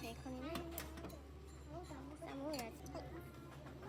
베이컨이는 싸먹어야지. 이제는 좀 먹어야지.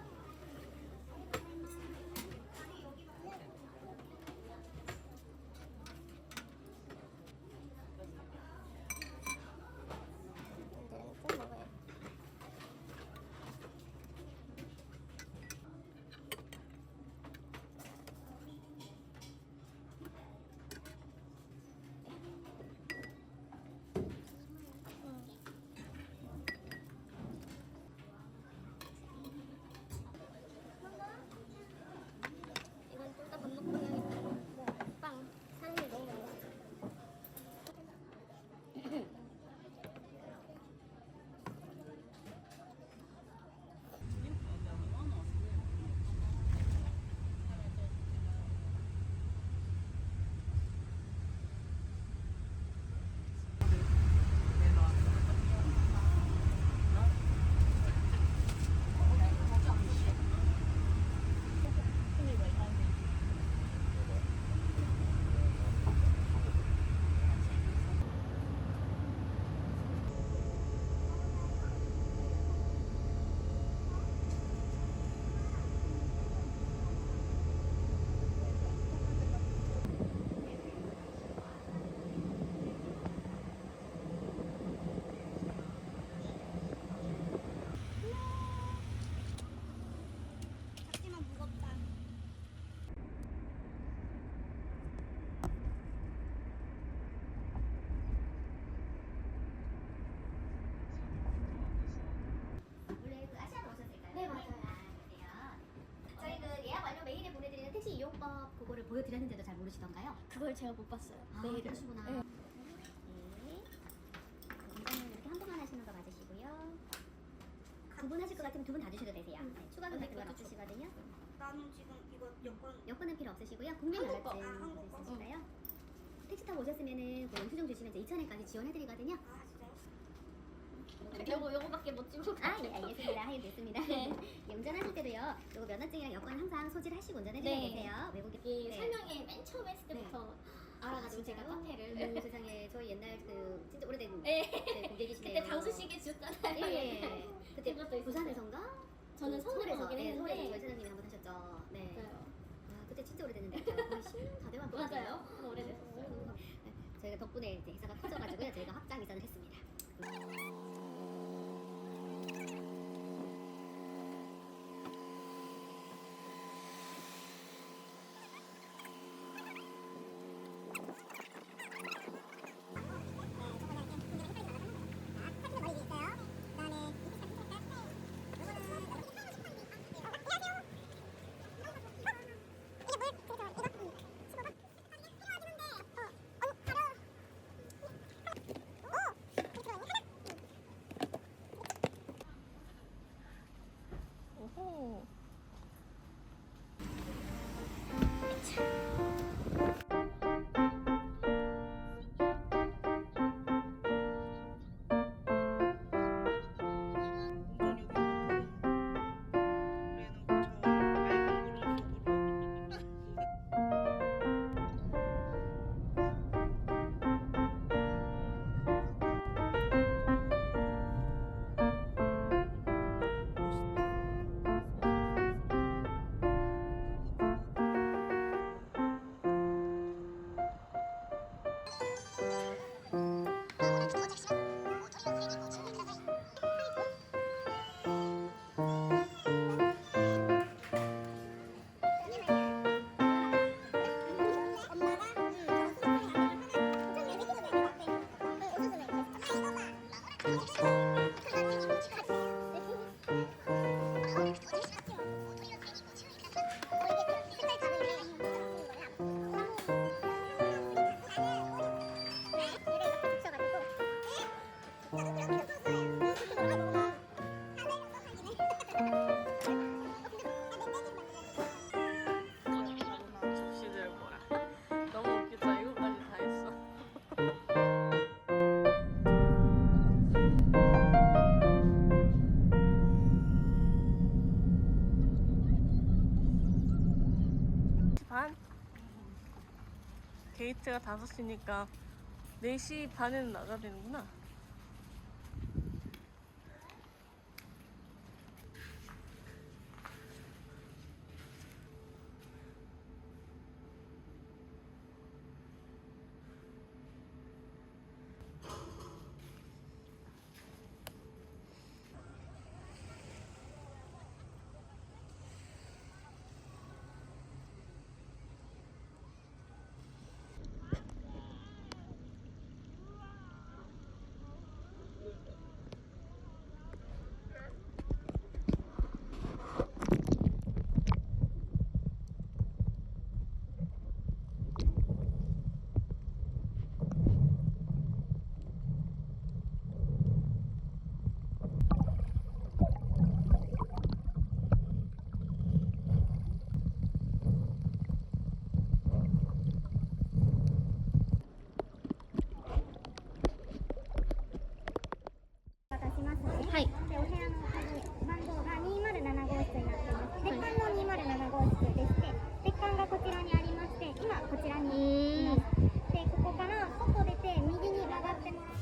이건 좀 이따 밥 먹고 해야겠다. 빵 사는 게 너무 많아. 작지만 무겁다. 원래 그 아시아로 오셨을까요? 네, 맞아요. 저희 그 예약 완료 메일에 보내드리는 택시 이용법 그거를 보여드렸는데도 잘 모르시던가요? 그걸 제가 못 봤어요. 메일을 그러시구나. 네. 네. 운전은 이렇게 한 번만 하시는 거 맞으시고요. 두 분 하실 것 같으면 두 분 다 주셔도 되세요. 네, 추가 금액 은 없으시거든요. 나는 지금 이거 여권 여권은 필요 없으시고요. 국민연락증 한국어. 있으실까요? 택시 타고 오셨으면은 그 영수증 주시면 이제 2,000원까지 지원해드리거든요. 아 진짜요? 요거밖에 못 찍고. 아, 예, 알겠습니다. 하겠습니다. 네. 예, 운전하실 때도요. 요거 면허증이랑 여권 항상 소지하시고 운전해드려야 네. 되세요. 외국인 이 네. 설명회 맨 처음 했을 때부터 알아가지고 제가 진짜요? 카페를. 어머, 세상에 저희 옛날 그 진짜 오래된 네. 고객이시네요. 그때 방수식에 주셨잖아요. 예. 그때 그것도 있었어요. 부산에서인가? 저는 서울에서 하긴 네, 서울에서 했는데. 저희 사장님이 한 번 하셨죠. 네. 맞아요. 아, 그때 진짜 오래됐는데 거의 10년 다 돼간 것 같아요. 맞아요. 오래됐어요. 네, 저희가 덕분에 이제 회사가 커져가지고요. 저희가 확장 이전을 했습니다. 오호. 접시들 뭐야? 너무 웃기다. 이거까지 다 했어. 반? 게이트가 5시니까 4시 반에는 나가야 되는구나. 하이. でお部屋の番号が207号室になっています。鉄管の207号室でして、鉄管がこちらにありまして、今こちらにいます。で、ここから外出て右に曲がってもらって。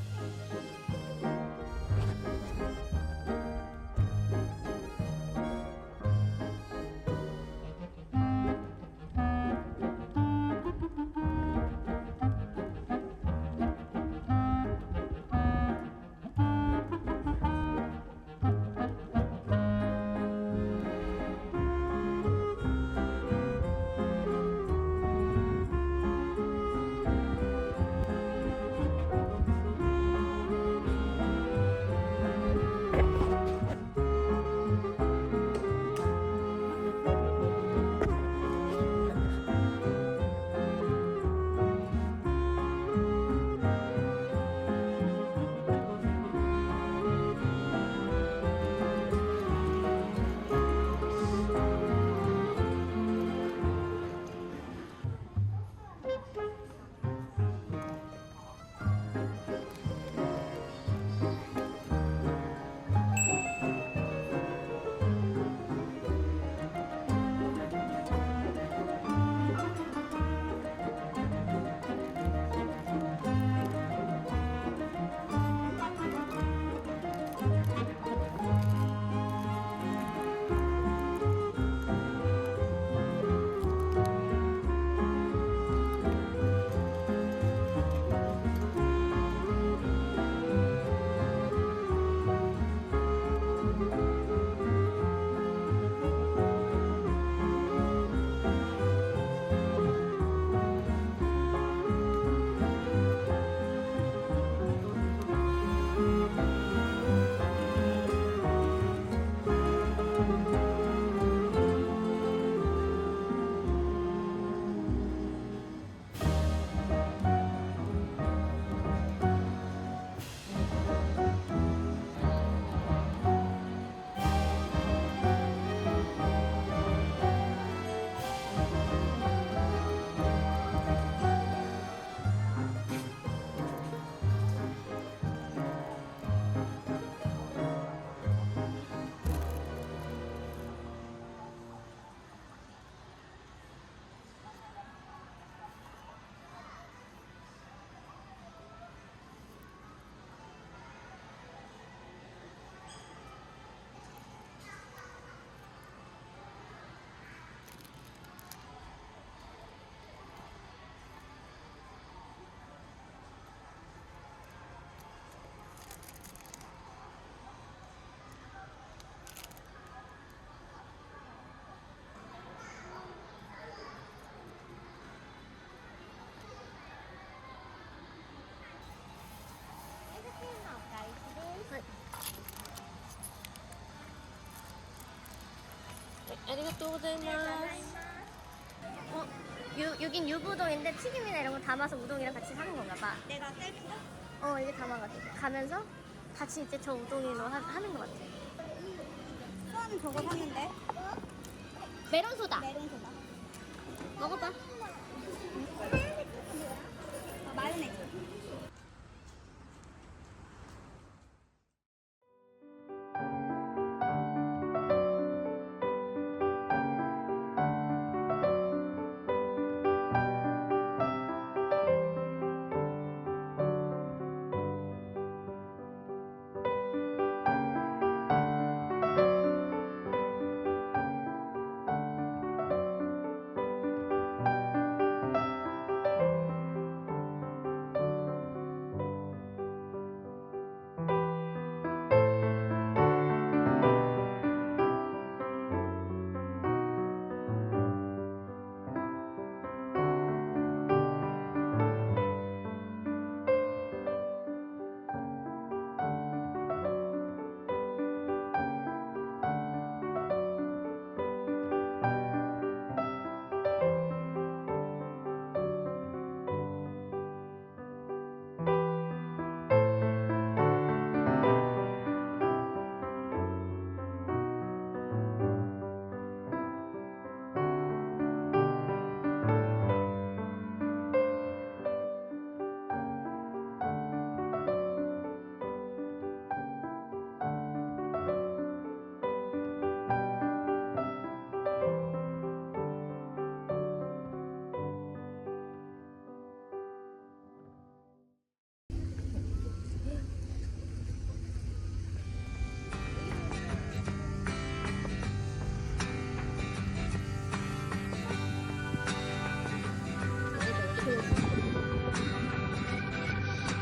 아리가또 고자이마스. 여긴 유부동인데 튀김이나 이런 거 담아서 우동이랑 같이 사는 건가 봐. 내가 셀프로? 이게 담아가지고 가면서 같이 이제 저 우동이로 하는 것 같아. 수원은 아빠는 저거 샀는데. 메론 소다. 메론 소다. 먹어봐. 마요네즈.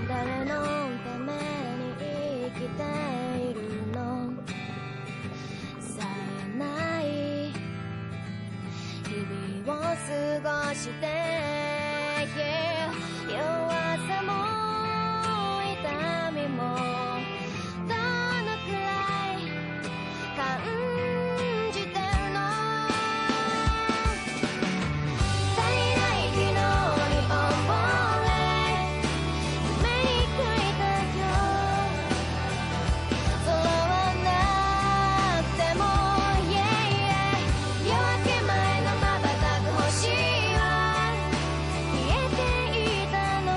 誰のために生きているのさえない日々を過ごして弱さも痛みもどのくらい感じてるの足りない昨日に溺れ目に書いた今日揃わなくても 夜明け前の瞬く星は消えていたの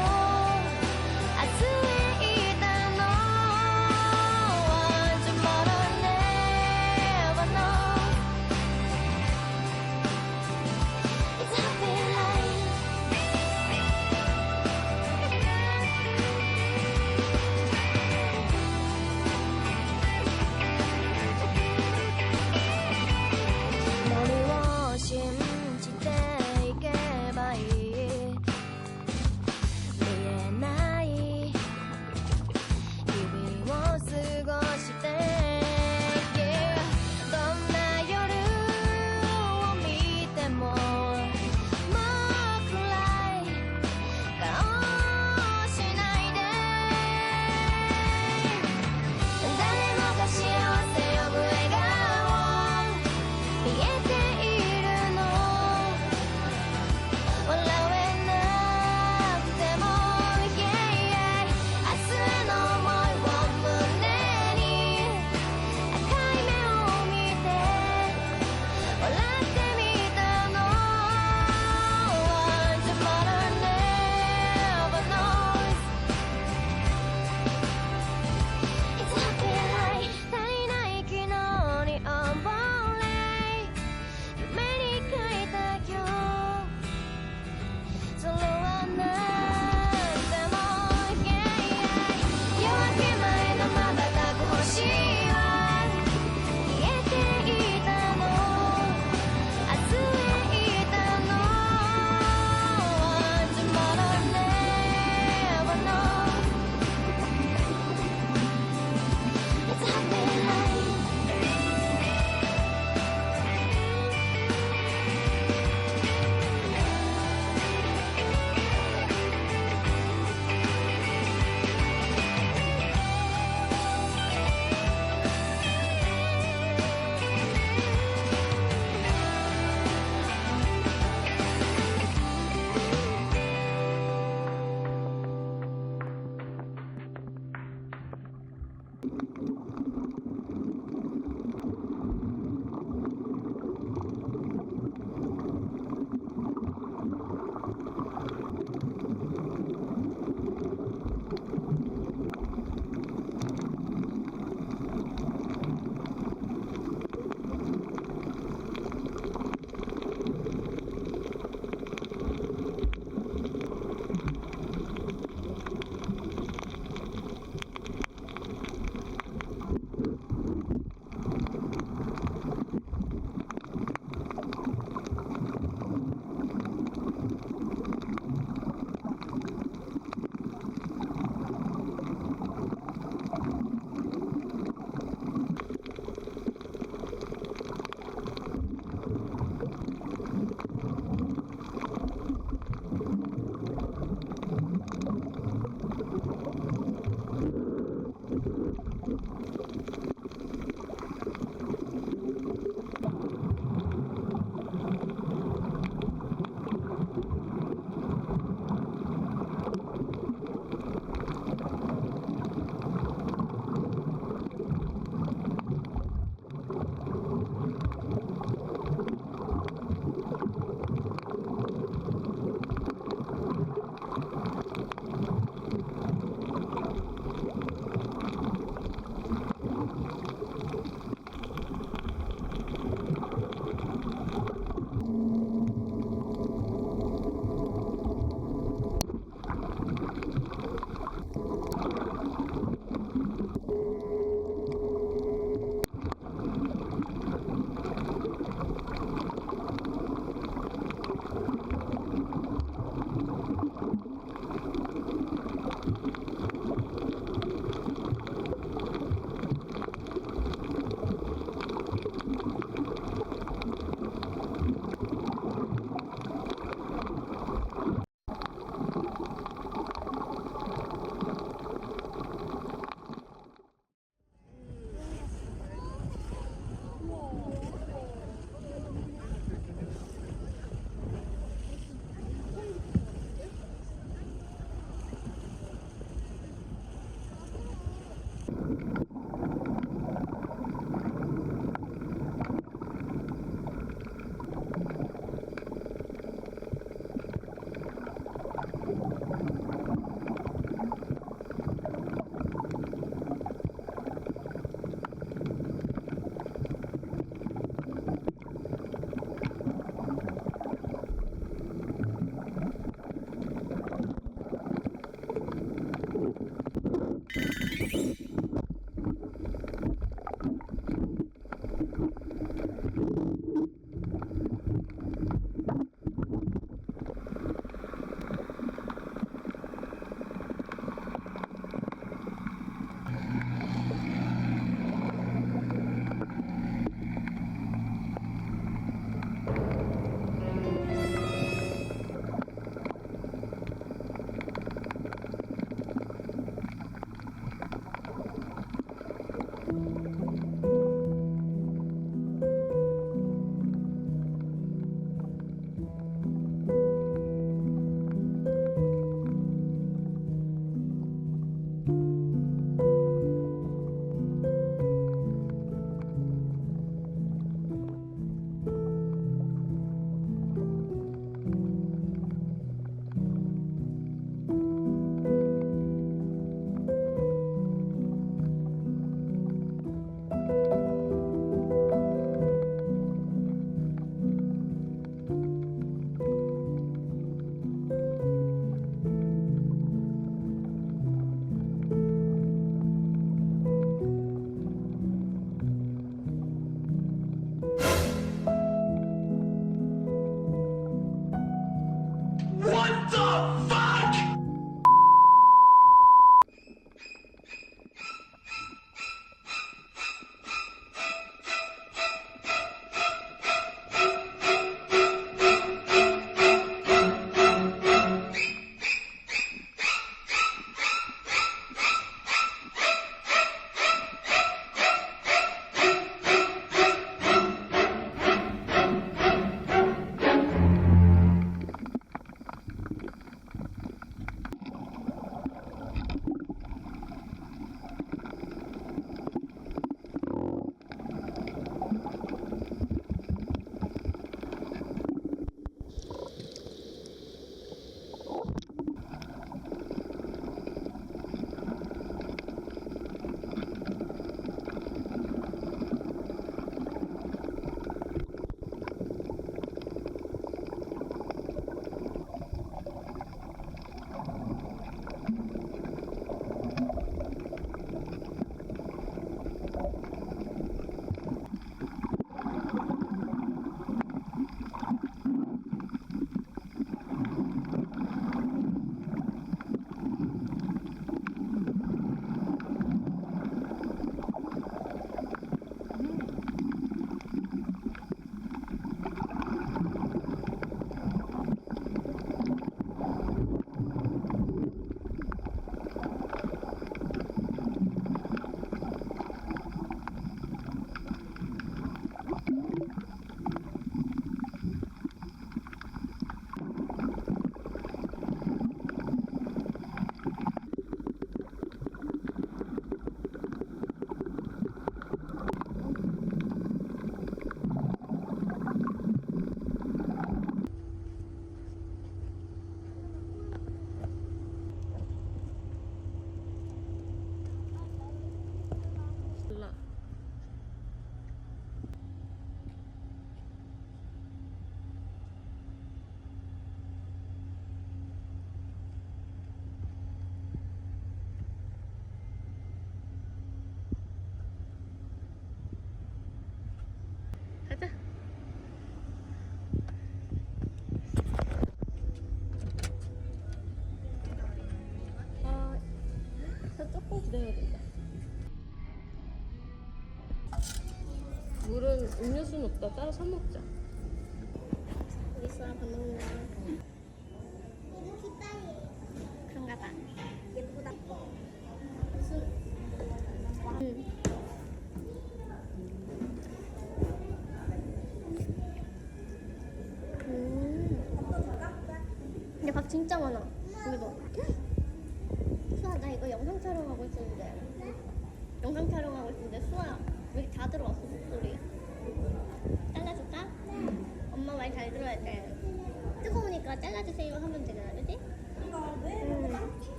음료수는 없다. 따로 사 먹자. 우리 수아랑 밥 먹는 거. 그런가 봐. 예쁘다. 응. 근데 밥 진짜 많아. 여기도. 수아, 나 이거 영상 촬영하고 있었는데. 영상 촬영하고 있는데 수아 여기 다 들어왔어 목소리.